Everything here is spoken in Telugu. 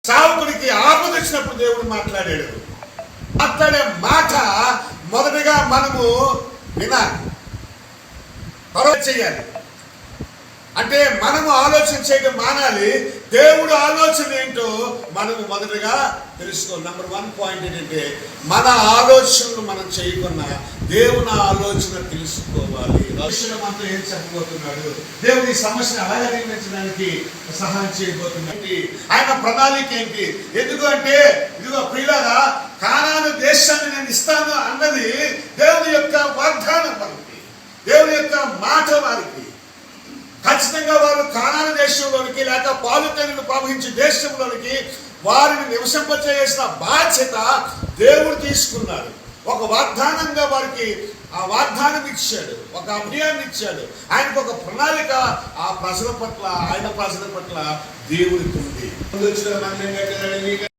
సావుకుడికి ఆపద వచ్చినప్పుడు దేవుడు మాట్లాడాడు. మాట్లాడే మాట మొదటిగా మనము వినాలి, తర్వాత చేయాలి. అంటే మనము ఆలోచన చేయడం మానాలి. దేవుడు ఆలోచన ఏంటో మనము మొదటగా తెలుసుకోవాలి. నెంబర్ 1 పాయింట్ ఏంటంటే మన ఆలోచనలు మనం చేయకుండా దేవుని ఆలోచన తెలుసుకోవాలి. రక్షణ మనతో ఏం చెప్పబోతున్నాడు, దేవుని ఈ సమస్యను అలాగే నిర్మించడానికి సహాయం చేయబోతున్నాడు, ఆయన ప్రణాళిక ఏంటి. ఎందుకంటే ఇదిగో ప్రియులారా, కానాను దేశాన్ని నేను ఇస్తాను అన్నది దేవుని యొక్క వాగ్దానం మనకి, దేవుని యొక్క మాట వారికి. ఖచ్చితంగా వారు కానాను దేశంలోనికి లేక పాలు తేనెలు ప్రవహించే దేశంలోనికి వారిని నివసింపచేసిన బాధ్యత దేవుడు తీసుకున్నాడు. ఒక వాగ్దానంగా వారికి ఆ వాగ్దానం ఇచ్చాడు, ఒక అభయాన్ని ఇచ్చాడు. ఆయనకు ఒక ప్రణాళిక ఆ ప్రజల పట్ల, ఆయన ప్రజల పట్ల దేవుడికి ఉంది.